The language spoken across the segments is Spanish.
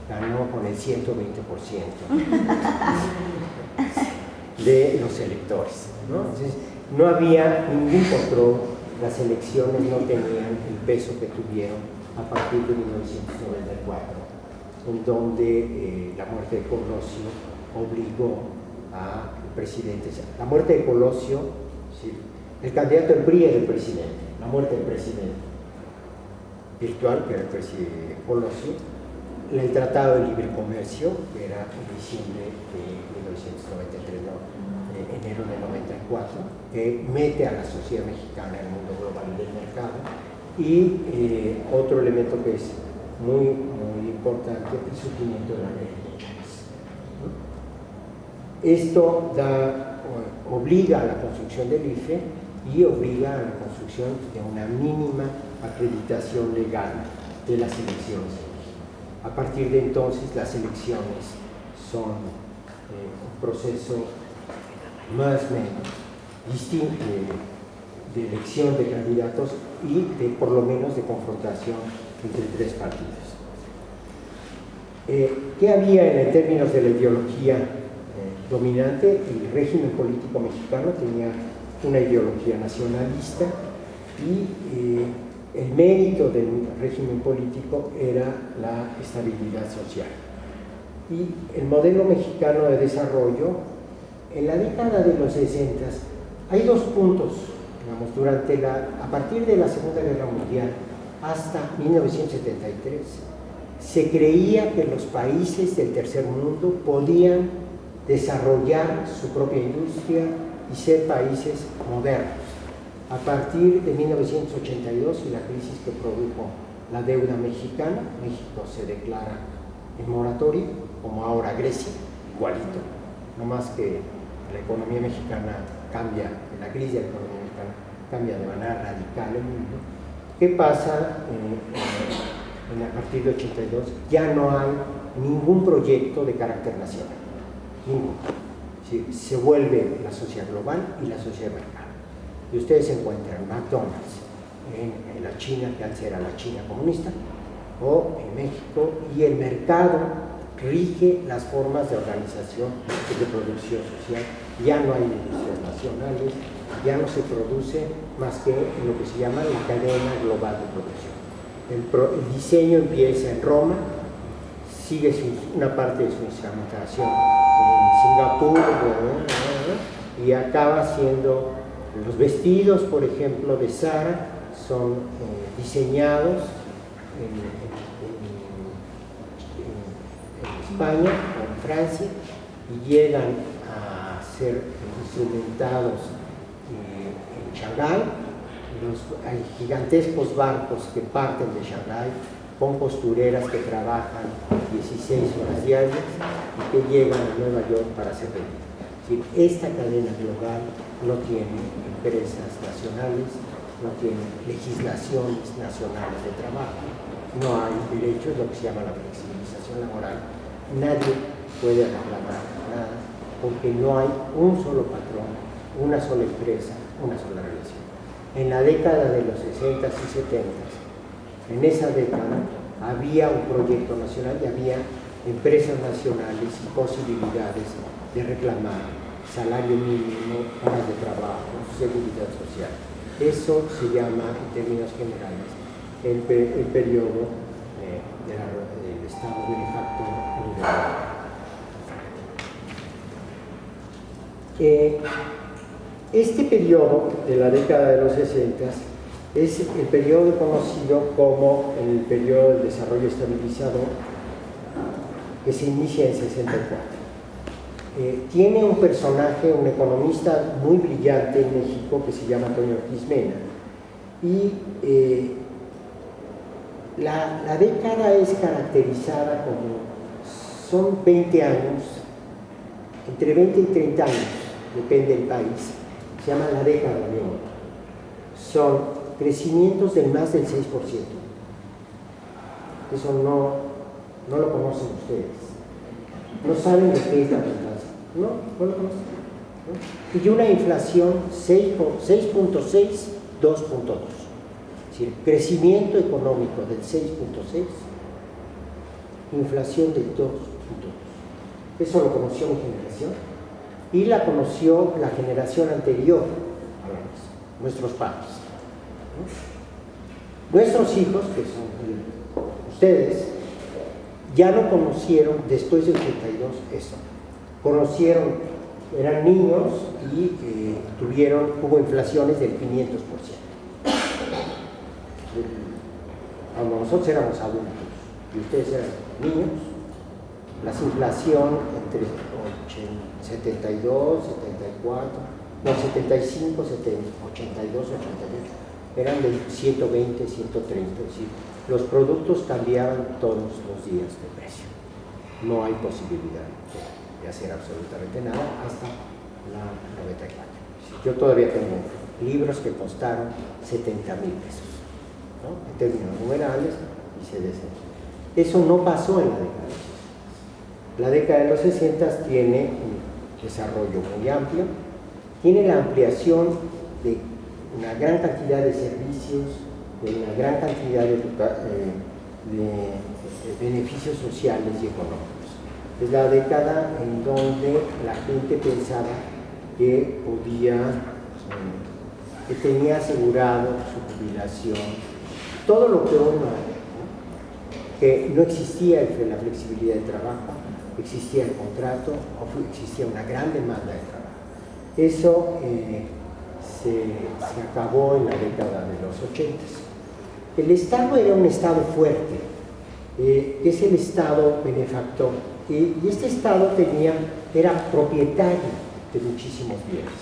ganó con el 120% de los electores, ¿no? Entonces, no había ningún control, las elecciones no tenían el peso que tuvieron a partir de 1994, en donde la muerte de Colosio obligó al presidente. La muerte de Colosio, ¿sí? El candidato del PRI era el presidente, la muerte del presidente virtual, que era el presidente Colosio, el Tratado de Libre Comercio, que era en diciembre de 1993, no, enero de 94, que mete a la sociedad mexicana en el mundo global del mercado, y otro elemento que es muy, muy importante, el surgimiento de la ley de Chávez. Esto obliga a la construcción del IFE y obliga a la construcción de una mínima acreditación legal de las elecciones. A partir de entonces, las elecciones son un proceso más o menos distinto de elección de candidatos y por lo menos de confrontación entre tres partidos. ¿Qué había en términos de la ideología dominante? El régimen político mexicano tenía una ideología nacionalista y el mérito del régimen político era la estabilidad social. Y el modelo mexicano de desarrollo, en la década de los 60, hay dos puntos, digamos, a partir de la Segunda Guerra Mundial hasta 1973, se creía que los países del tercer mundo podían desarrollar su propia industria y ser países modernos. A partir de 1982 y la crisis que produjo la deuda mexicana, México se declara en moratoria, como ahora Grecia, igualito, no más que la economía mexicana cambia, la crisis de la economía mexicana cambia de manera radical el mundo. ¿Qué pasa a partir de 82? Ya no hay ningún proyecto de carácter nacional, ninguno. ¿Sí? Se vuelve la sociedad global y la sociedad de mercado. Y ustedes encuentran McDonald's en la China, que antes era la China comunista, o en México, y el mercado rige las formas de organización y de producción social. Ya no hay industrias nacionales, ya no se produce más que en lo que se llama la cadena global de producción. El diseño empieza en Roma, sigue una parte de su instrumentación en Singapur, y acaba siendo los vestidos, por ejemplo, de Zara, son diseñados en España o en Francia y llegan a ser instrumentados en Shanghái. Hay gigantescos barcos que parten de Shanghái con costureras que trabajan 16 horas diarias y que llegan a Nueva York para ser vendidas. Es decir, esta cadena global no tiene empresas nacionales, no tiene legislaciones nacionales de trabajo, no hay derechos, lo que se llama la flexibilización laboral. Nadie puede reclamar nada porque no hay un solo patrón, una sola empresa, una sola relación. En la década de los 60s y 70s, en esa década había un proyecto nacional y había empresas nacionales y posibilidades de reclamar salario mínimo, horas de trabajo, seguridad social. Eso se llama, en términos generales, el periodo del Estado benefactor liberal. Este periodo de la década de los 60 es el periodo conocido como el periodo del desarrollo estabilizador, que se inicia en 64. Tiene un personaje, un economista muy brillante en México que se llama Antonio Ortiz Mena, y la década es caracterizada como, son 20 años, entre 20 y 30 años, depende del país, se llama la década de oro. Son crecimientos del más del 6%. Eso no lo conocen ustedes. No saben de qué es la inflación. No lo conocen. ¿No? Y una inflación 6.6, 2.2. Es decir, crecimiento económico del 6.6 inflación de 2.2. Eso lo conoció mi generación y la conoció la generación anterior a la nuestra, nuestros padres, ¿no? Nuestros hijos, que son ustedes, ya no conocieron después del 82 eso. Conocieron, eran niños y hubo inflaciones del 500%. Cuando nosotros éramos adultos y ustedes eran niños, la inflación entre 72, 74, no, 75, 82, 88, eran de 120, 130, es decir, los productos cambiaban todos los días de precio. No hay posibilidad de hacer absolutamente nada hasta la 94. Yo todavía tengo libros que costaron 70,000 pesos, ¿no? En términos numerales, y se descendió. Eso no pasó en la década de los 60. La década de los 60 tiene un desarrollo muy amplio, tiene la ampliación de una gran cantidad de servicios, de una gran cantidad de beneficios sociales y económicos. Es la década en donde la gente pensaba que que tenía asegurado su jubilación, todo lo que hoy no hay, ¿no? Que no existía la flexibilidad de trabajo, existía el contrato, existía una gran demanda de trabajo. Eso se acabó en la década de los 80. El Estado era un Estado fuerte, es el Estado benefactor, y este Estado era propietario de muchísimos bienes.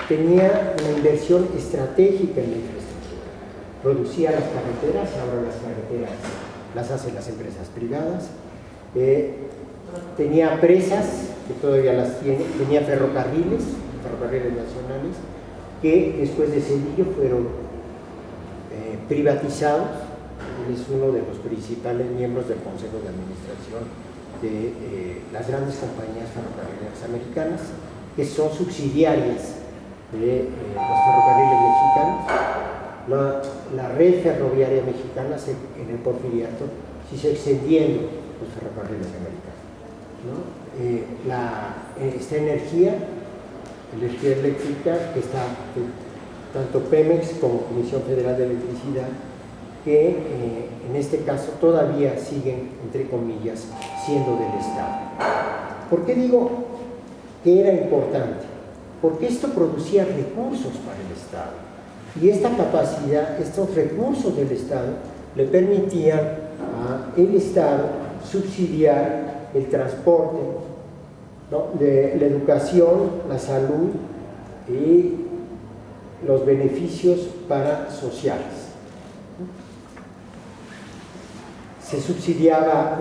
Tenía una inversión estratégica en la infraestructura, producía las carreteras, ahora las carreteras las hacen las empresas privadas, tenía presas, que todavía las tiene, tenía ferrocarriles nacionales, que después de Cedillo fueron privatizados. Él es uno de los principales miembros del Consejo de Administración de las grandes compañías ferrocarrileras americanas, que son subsidiarias de los ferrocarriles mexicanos. La red ferroviaria mexicana en el Porfiriato sí se extendiendo los ferrocarriles americanos, ¿no? Esta energía eléctrica que está tanto Pemex como Comisión Federal de Electricidad, que en este caso todavía siguen, entre comillas, siendo del Estado. ¿Por qué digo que era importante? Porque esto producía recursos para el Estado, y esta capacidad, estos recursos del Estado le permitían al Estado subsidiar el transporte, ¿no? La educación, la salud y los beneficios sociales. Se subsidiaba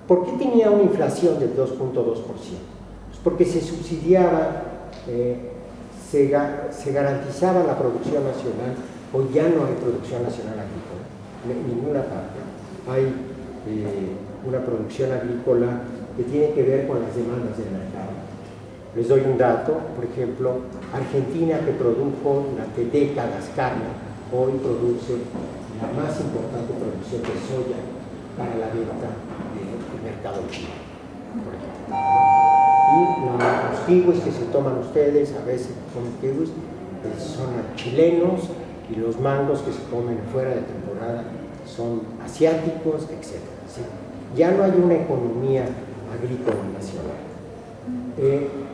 ¿Por qué tenía una inflación del 2.2%? Pues porque se subsidiaba, se garantizaba la producción nacional. Hoy ya no hay producción nacional agrícola, en ninguna parte. Hay una producción agrícola que tiene que ver con las demandas del mercado. Les doy un dato, por ejemplo, Argentina, que produjo durante décadas carne, hoy produce la más importante producción de soya para la venta del mercado chino, por ejemplo. Y los kiwis que se toman ustedes, a veces comen kiwis, son chilenos, y los mangos que se comen fuera de temporada son asiáticos, etc. ¿Sí? Ya no hay una economía agrícola nacional.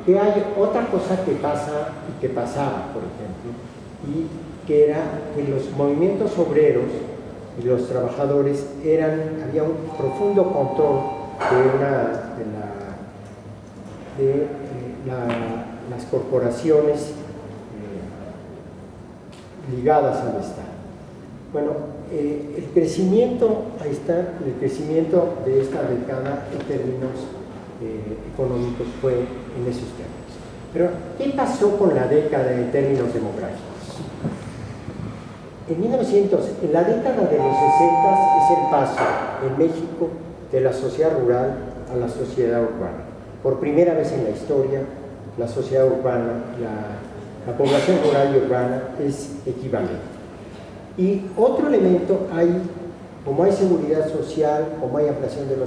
Que hay otra cosa que pasa y que pasaba, por ejemplo, y que era que los movimientos obreros y los trabajadores había un profundo control de las corporaciones ligadas al Estado. Bueno, el crecimiento, ahí está, el crecimiento de esta década en términos económicos fue en esos términos. Pero, ¿qué pasó con la década en términos demográficos? En la década de los 60 es el paso en México de la sociedad rural a la sociedad urbana. Por primera vez en la historia, la sociedad urbana, la población rural y urbana es equivalente. Y otro elemento, hay Como hay seguridad social, como hay ampliación de los